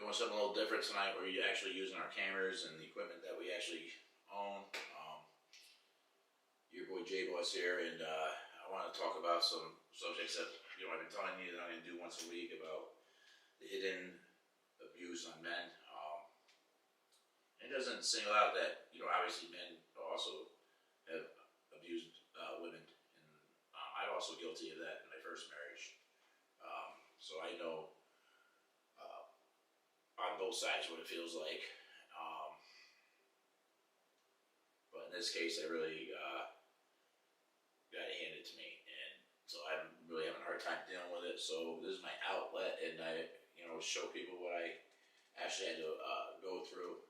doing something a little different tonight. We're actually using our cameras and the equipment that we actually own. Your boy JBoss here, and I want to talk about some subjects that I've been telling you that I'm going to do once a week about the hidden abuse on men. It doesn't single out that obviously men also have abused women, and I'm also guilty of that in my first marriage. So I know on both sides what it feels like. But in this case, I really got it handed to me, and so I'm really having a hard time dealing with it. So this is my outlet, and I show people what I actually had to go through.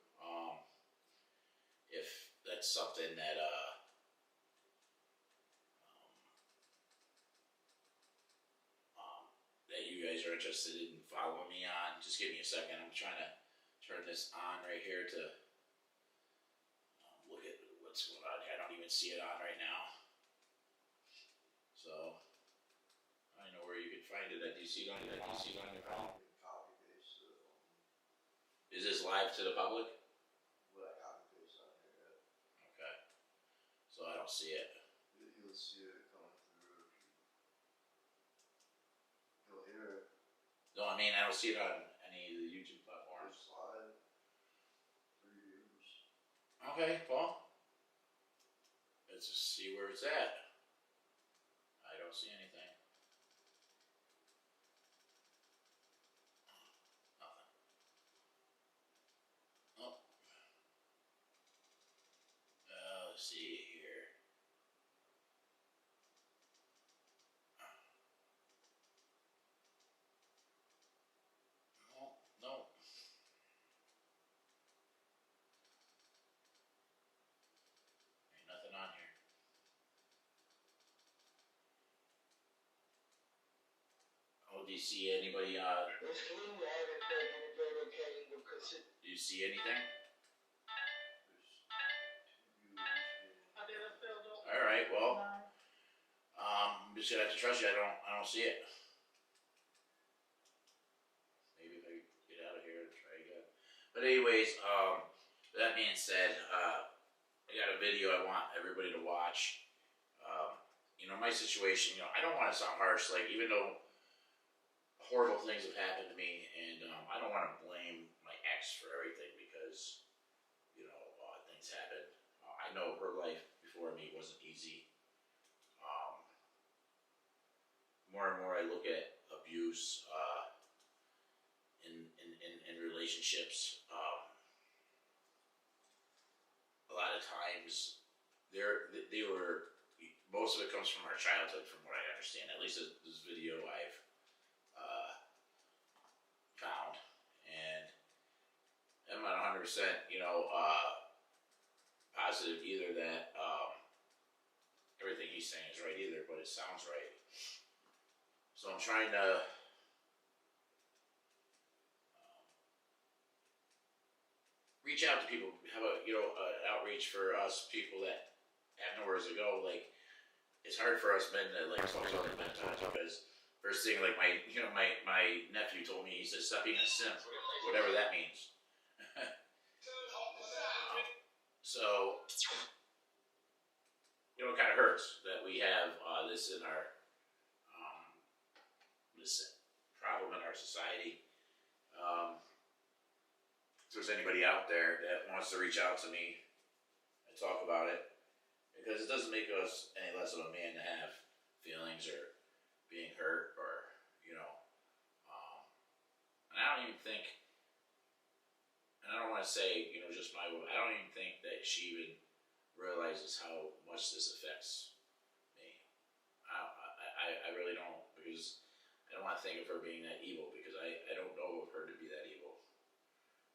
If that's something that that you guys are interested in following me on, just give me a second. I'm trying to turn this on right here to look at what's going on here. I don't even see it on right now. So I don't know where you could find it at. Do you see it on your phone? Is this live to the public? Okay. So I don't see it. You'll see it coming through. You'll hear it. No, I mean I don't see it on any of the YouTube platforms. It's live. 3 views. Okay, well, let's just see where it's at. I don't see anything. Nothing. Oh. Let's see here. No. Ain't nothing on here. Oh, do you see anybody do you see anything? Alright, well, I'm just gonna have to trust you. I don't see it. Maybe if I get out of here and try again. But anyways, that being said, I got a video I want everybody to watch. My situation, I don't want to sound harsh, like, even though horrible things have happened to me, and I don't want to blame my ex for everything, because things happen. I know her life before me wasn't easy. More and more I look at abuse in relationships. A lot of times they were, most of it comes from our childhood, from what I understand. At least this video I've found, and I'm not 100% positive either that everything he's saying is right either, but it sounds right. So I'm trying to reach out to people, have a outreach for us people that have nowhere to go. Like, it's hard for us men to talk to other men, because first thing, like my nephew told me, he said, "Stop being a simp," whatever that means. So it kind of hurts that we have this in our this problem in our society. If there's anybody out there that wants to reach out to me and talk about it, because it doesn't make us any less of a man to have feelings or being hurt, or and I don't even think, and I don't want to say just my woman, I don't even think that she even realizes how much this affects me. I really don't, because I don't want to think of her being that evil, because I don't know of her to be that evil.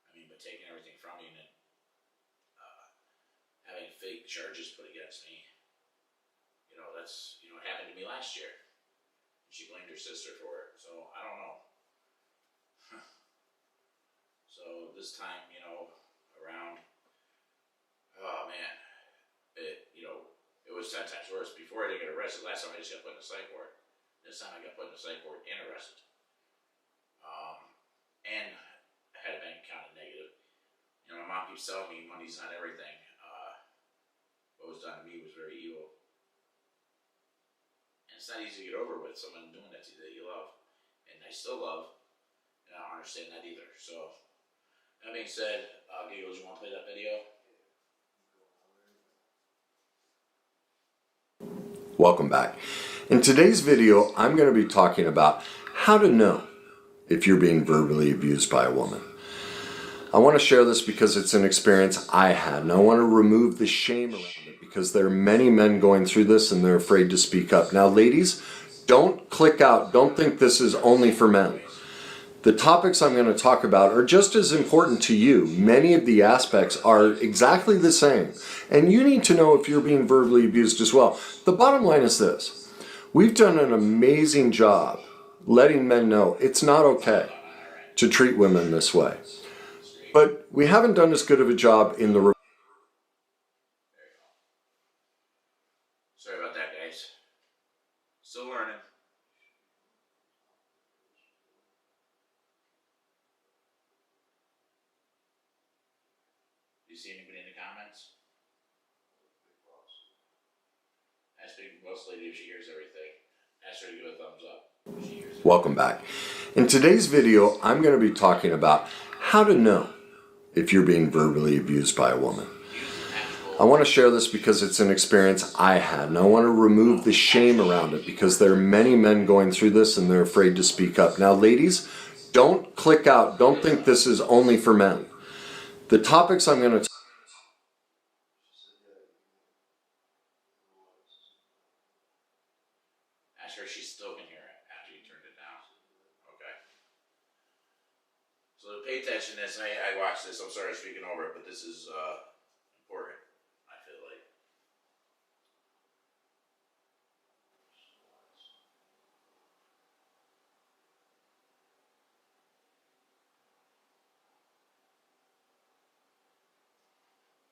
I mean, but taking everything from me and then having fake charges put against me, that's it happened to me last year. She blamed her sister for it, so I don't know. So this time, around, oh man, it was 10 times worse. Before I didn't get arrested, last time I just got put in a psych ward. This time I got put in a psych ward and arrested. And I had a kind of negative. You know, my mom keeps telling me money's not everything. What was done to me was very evil. And it's not easy to get over with someone doing that to you that you love. And I still love. And I don't understand that either. So, that being said, Giggles, you want to play that video? Welcome back. In today's video, I'm going to be talking about how to know if you're being verbally abused by a woman. I want to share this because it's an experience I had, and I want to remove the shame around it because there are many men going through this and they're afraid to speak up. Now, ladies, don't click out. Don't think this is only for men. The topics I'm going to talk about are just as important to you. Many of the aspects are exactly the same, and you need to know if you're being verbally abused as well. The bottom line is this. We've done an amazing job letting men know it's not okay to treat women this way. But we haven't done as good of a job in the Sorry about that, guys. Still learning. Do you see anybody in the comments? Ask Big Boss Lady if she hears everything. Ask her to give a thumbs up. If she hears everything. Welcome back. In today's video, I'm going to be talking about how to know if you're being verbally abused by a woman. I want to share this because it's an experience I had, and I want to remove the shame around it because there are many men going through this and they're afraid to speak up. Now, ladies, don't click out. Don't think this is only for men. The topics I'm going to Ask her if she still can hear it after you turned it down. Okay. So pay attention to this. I watched this. I'm sorry speaking over it, but this is important, I feel like.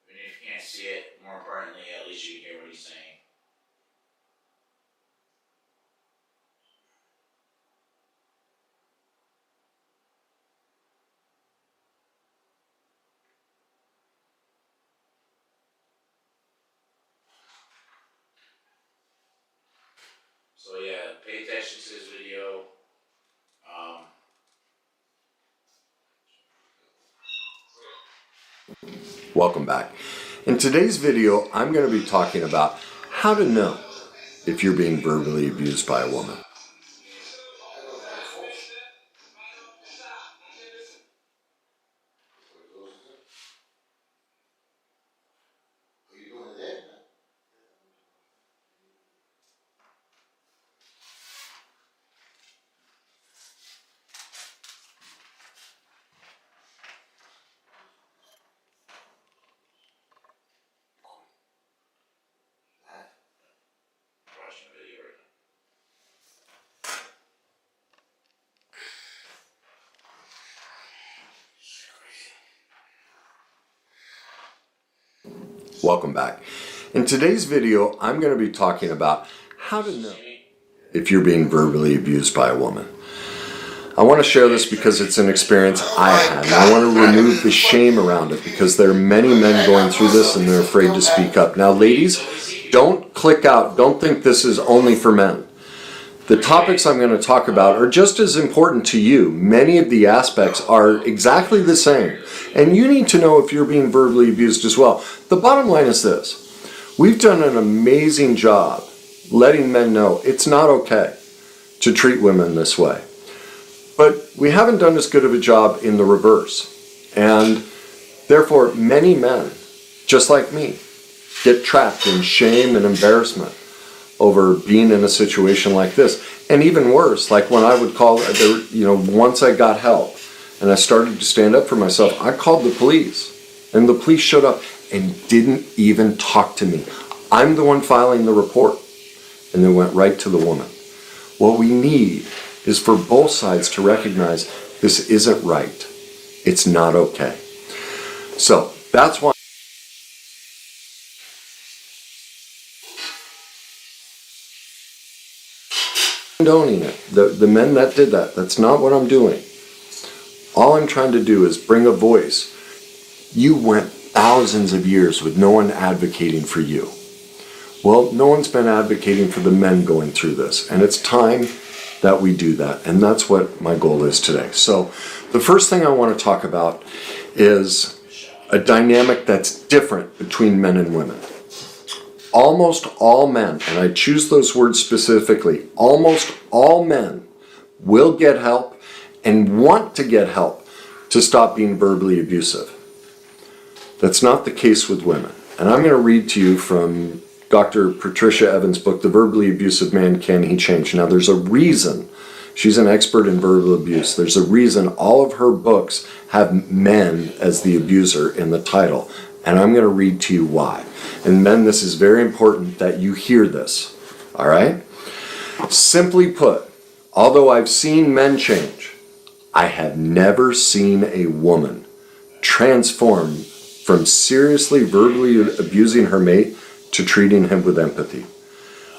Even if you can't see it, more importantly, at least you can hear what he's saying. So yeah, pay attention to this video. Welcome back. In today's video, I'm going to be talking about how to know if you're being verbally abused by a woman. Watching a video right Welcome back. In today's video, I'm going to be talking about how to know if you're being verbally abused by a woman. I want to share this because it's an experience I had, and I want to remove the shame around it because there are many men going through this and they're afraid to speak up. Now, ladies, don't click out. Don't think this is only for men. The topics I'm going to talk about are just as important to you. Many of the aspects are exactly the same, and you need to know if you're being verbally abused as well. The bottom line is this. We've done an amazing job letting men know it's not okay to treat women this way. But we haven't done as good of a job in the reverse. And therefore, many men, just like me, get trapped in shame and embarrassment over being in a situation like this. And even worse, like when I would call, once I got help and I started to stand up for myself, I called the police. And the police showed up and didn't even talk to me. I'm the one filing the report. And they went right to the woman. What we need is for both sides to recognize this isn't right. It's not okay. So that's why I'm condoning it. The men that did that, that's not what I'm doing. All I'm trying to do is bring a voice. You went thousands of years with no one advocating for you. Well, no one's been advocating for the men going through this, and it's time that we do that, and that's what my goal is today. So the first thing I want to talk about is a dynamic that's different between men and women. Almost all men, and I choose those words specifically, almost all men will get help and want to get help to stop being verbally abusive. That's not the case with women. And I'm going to read to you from Dr. Patricia Evans' book, The Verbally Abusive Man, Can He Change? Now, there's a reason. She's an expert in verbal abuse. There's a reason all of her books have men as the abuser in the title. And I'm going to read to you why. And men, this is very important that you hear this. All right? Simply put, although I've seen men change, I have never seen a woman transform from seriously verbally abusing her mate to treating him with empathy.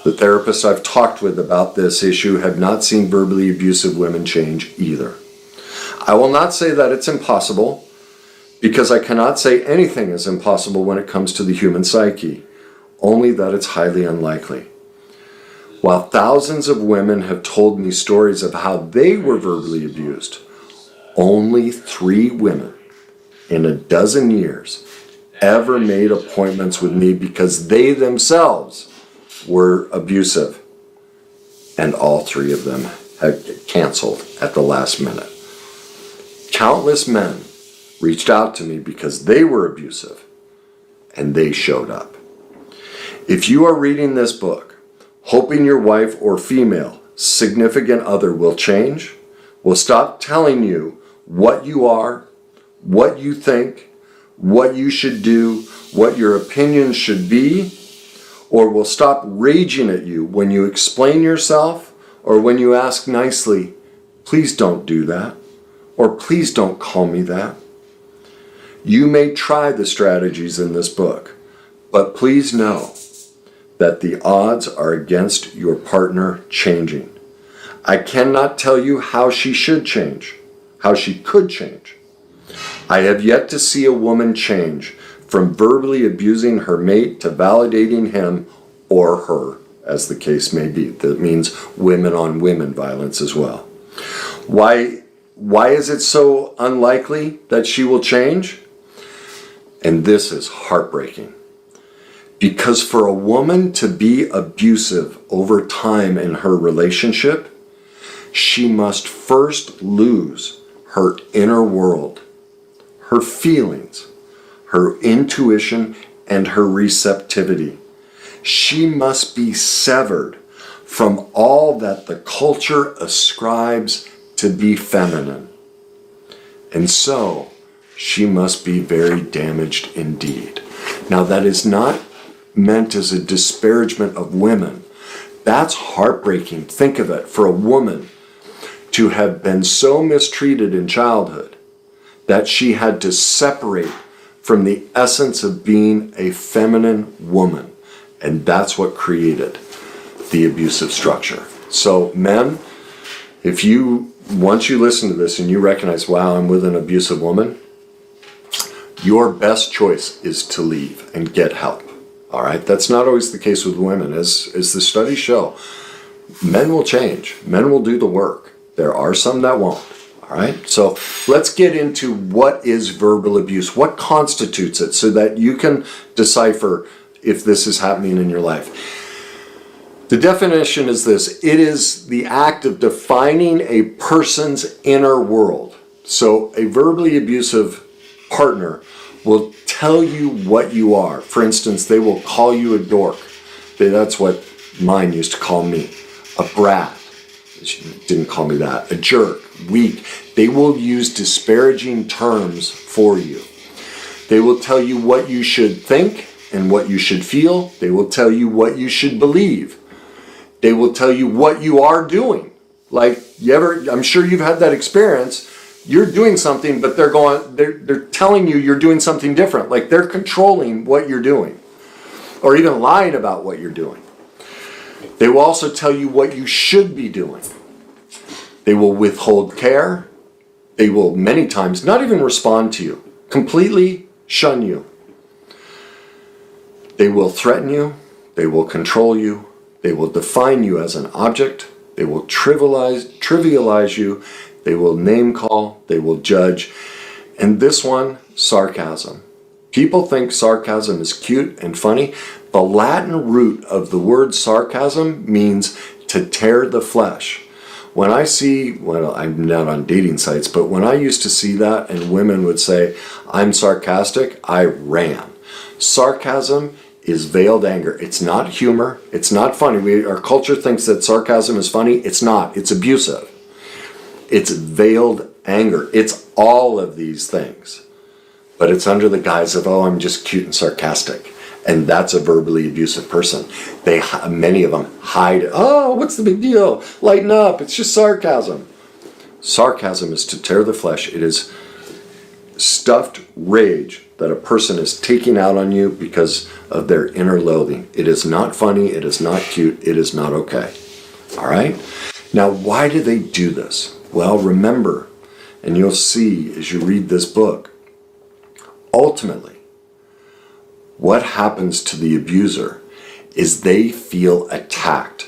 The therapists I've talked with about this issue have not seen verbally abusive women change either. I will not say that it's impossible, because I cannot say anything is impossible when it comes to the human psyche, only that it's highly unlikely. While thousands of women have told me stories of how they were verbally abused, only 3 women in a dozen years ever made appointments with me because they themselves were abusive. And all 3 of them had canceled at the last minute. Countless men reached out to me because they were abusive, and they showed up. If you are reading this book, hoping your wife or female significant other will change, will stop telling you what you are, what you think, what you should do, what your opinions should be, or will stop raging at you when you explain yourself or when you ask nicely, please don't do that, or please don't call me that. You may try the strategies in this book, but please know that the odds are against your partner changing. I cannot tell you how she should change, how she could change. I have yet to see a woman change from verbally abusing her mate to validating him or her, as the case may be. That means women on women violence as well. Why is it so unlikely that she will change? And this is heartbreaking. Because for a woman to be abusive over time in her relationship, she must first lose her inner world, her feelings, her intuition, and her receptivity. She must be severed from all that the culture ascribes to be feminine. And so, she must be very damaged indeed. Now, that is not meant as a disparagement of women. That's heartbreaking. Think of it, for a woman to have been so mistreated in childhood that she had to separate from the essence of being a feminine woman. And that's what created the abusive structure. So men, once you listen to this and you recognize, wow, I'm with an abusive woman, your best choice is to leave and get help. All right, that's not always the case with women. As the studies show, men will change. Men will do the work. There are some that won't. All right, so let's get into what is verbal abuse. What constitutes it so that you can decipher if this is happening in your life. The definition is this: it is the act of defining a person's inner world. So a verbally abusive partner will tell you what you are. For instance, they will call you a dork. That's what mine used to call me. A brat. She didn't call me that. A jerk. Weak. They will use disparaging terms for you. They will tell you what you should think and what you should feel. They will tell you what you should believe. They will tell you what you are doing. Like, I'm sure you've had that experience. You're doing something, but they're telling you you're doing something different. Like they're controlling what you're doing, or even lying about what you're doing. They will also tell you what you should be doing. They will withhold care. They will many times not even respond to you, completely shun you. They will threaten you, they will control you, they will define you as an object, they will trivialize you, they will name call, they will judge. And this one, sarcasm. People think sarcasm is cute and funny. The Latin root of the word sarcasm means to tear the flesh. When I see, well, I'm not on dating sites, but when I used to see that and women would say, I'm sarcastic, I ran. Sarcasm is veiled anger. It's not humor. It's not funny. Our culture thinks that sarcasm is funny. It's not. It's abusive. It's veiled anger. It's all of these things. But it's under the guise of, oh, I'm just cute and sarcastic. And that's a verbally abusive person. Many of them hide, oh, what's the big deal? Lighten up. It's just sarcasm. Sarcasm is to tear the flesh. It is stuffed rage that a person is taking out on you because of their inner loathing. It is not funny. It is not cute. It is not okay. All right? Now, why do they do this? Well, remember, and you'll see as you read this book, ultimately, what happens to the abuser is they feel attacked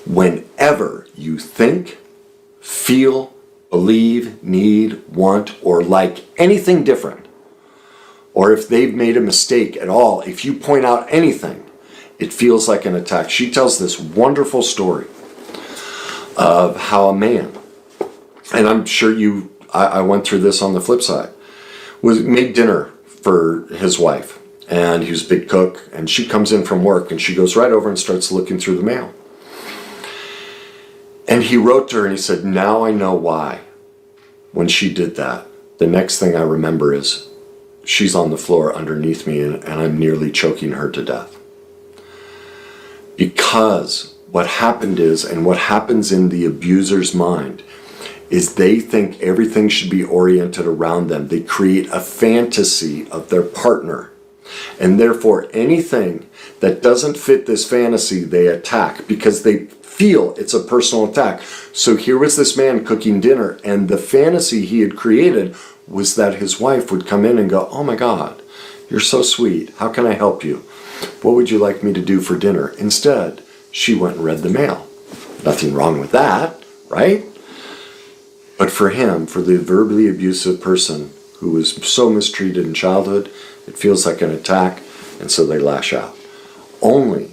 whenever you think, feel, believe, need, want, or like anything different. Or if they've made a mistake at all, if you point out anything, it feels like an attack. She tells this wonderful story of how a man, and I'm sure I went through this on the flip side, made dinner for his wife. And he was a big cook, and she comes in from work, and she goes right over and starts looking through the mail. And he wrote to her, and he said, now I know why. When she did that, the next thing I remember is she's on the floor underneath me, and I'm nearly choking her to death. Because what happened is, and what happens in the abuser's mind, is they think everything should be oriented around them. They create a fantasy of their partner. And therefore, anything that doesn't fit this fantasy, they attack because they feel it's a personal attack. So here was this man cooking dinner, and the fantasy he had created was that his wife would come in and go, oh my God, you're so sweet. How can I help you? What would you like me to do for dinner? Instead, she went and read the mail. Nothing wrong with that, right? But for him, for the verbally abusive person who was so mistreated in childhood, it feels like an attack, and so they lash out. Only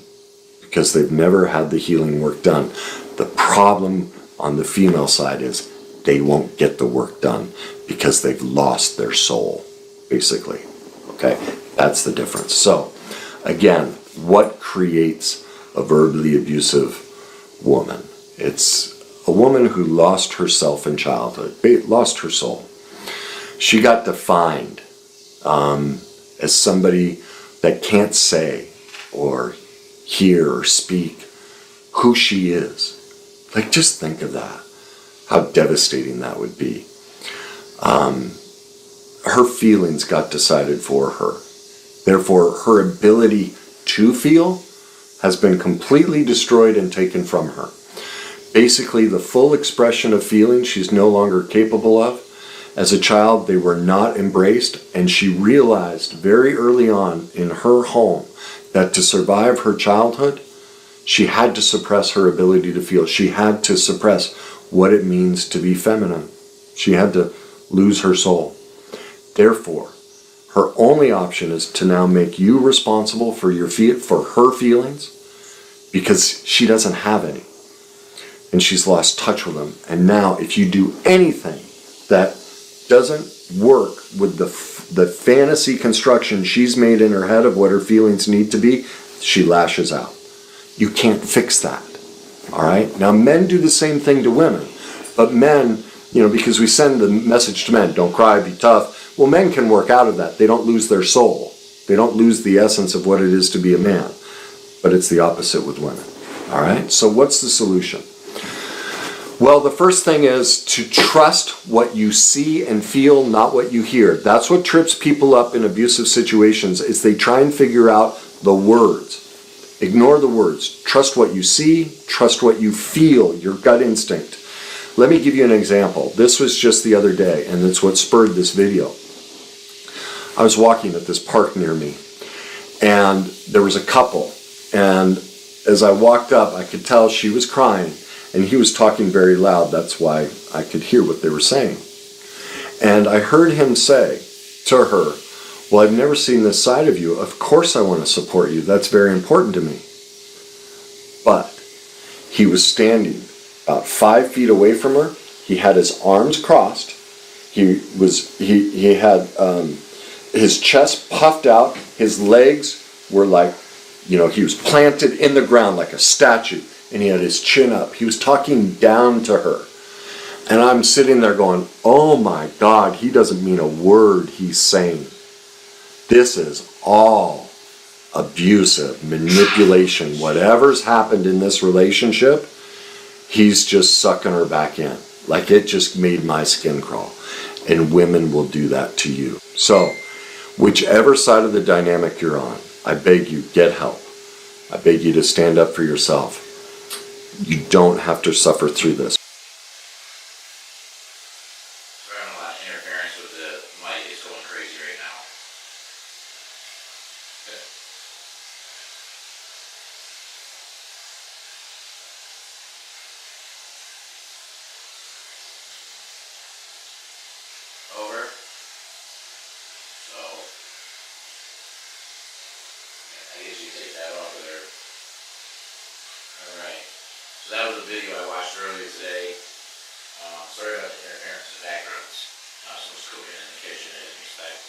because they've never had the healing work done. The problem on the female side is they won't get the work done because they've lost their soul, basically. Okay, that's the difference. So, again, what creates a verbally abusive woman? It's a woman who lost herself in childhood, lost her soul. She got defined as somebody that can't say or hear or speak who she is. Like, just think of that. How devastating that would be. Her feelings got decided for her. Therefore, her ability to feel has been completely destroyed and taken from her. Basically, the full expression of feeling she's no longer capable of. As a child, they were not embraced, and she realized very early on in her home that to survive her childhood, she had to suppress her ability to feel. She had to suppress what it means to be feminine. She had to lose her soul. Therefore, her only option is to now make you responsible for her feelings, because she doesn't have any. And she's lost touch with them. And now, if you do anything that doesn't work with the fantasy construction she's made in her head of what her feelings need to be, she lashes out. You can't fix that. All right? Now, men do the same thing to women. But men, because we send the message to men, don't cry, be tough. Well, men can work out of that. They don't lose their soul. They don't lose the essence of what it is to be a man. But it's the opposite with women. All right? So what's the solution? Well, the first thing is to trust what you see and feel, not what you hear. That's what trips people up in abusive situations, is they try and figure out the words. Ignore the words. Trust what you see, trust what you feel, your gut instinct. Let me give you an example. This was just the other day, and it's what spurred this video. I was walking at this park near me, and there was a couple, and as I walked up, I could tell she was crying, and he was talking very loud. That's why I could hear what they were saying. And I heard him say to her, well, I've never seen this side of you. Of course I want to support you. That's very important to me. But he was standing about 5 feet away from her. He had his arms crossed. He had his chest puffed out. His legs were like, he was planted in the ground like a statue. And he had his chin up. He was talking down to her. And I'm sitting there going, oh my God, he doesn't mean a word he's saying. This is all abusive, manipulation. Whatever's happened in this relationship, he's just sucking her back in. Like, it just made my skin crawl. And women will do that to you. So, whichever side of the dynamic you're on, I beg you, get help. I beg you to stand up for yourself. You don't have to suffer through this. Sorry, I'm a lot of interference with the mic. It's going crazy right now. Okay. Over. So, I guess you take that off of there. Alright. So that was a video I watched earlier today. Sorry about the interference in the background. Someone's cooking in the kitchen, I didn't expect.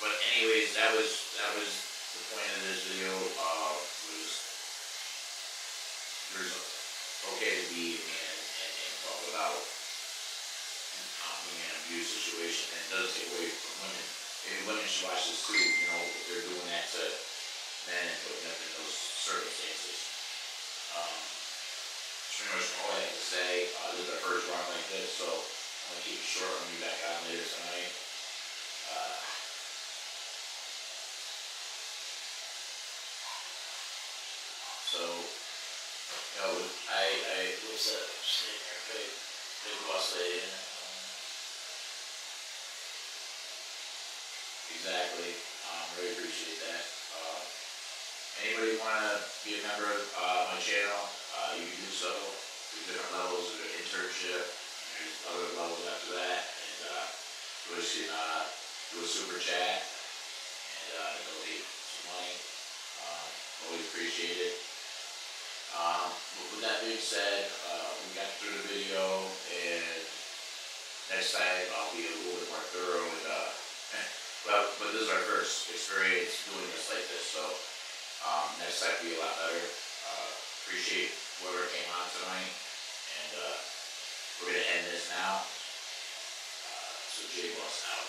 But anyways, that was the point of this video. Was there's okay to be a man and talk about being in an abuse situation, and it does take away from women. Maybe women should watch this too. If they're doing that to men and putting them in those circumstances. That's pretty much all I have to say. This is our first run like this, so I'm going to keep it short. I'm going to be back on later tonight. What's that? Sitting there, big boss lady. Exactly. Really appreciate that. Anybody want to be a member of my channel? You can do so. There's different levels of internship. There's other levels after that. And you always can do a super chat and donate some money. Always appreciate it. With that being said, we got through the video, and next time I'll be a little bit more thorough and but this is our first experience doing this like this, so next time will be a lot better. Appreciate whoever came on tonight, and we're going to end this now. So JBoss out.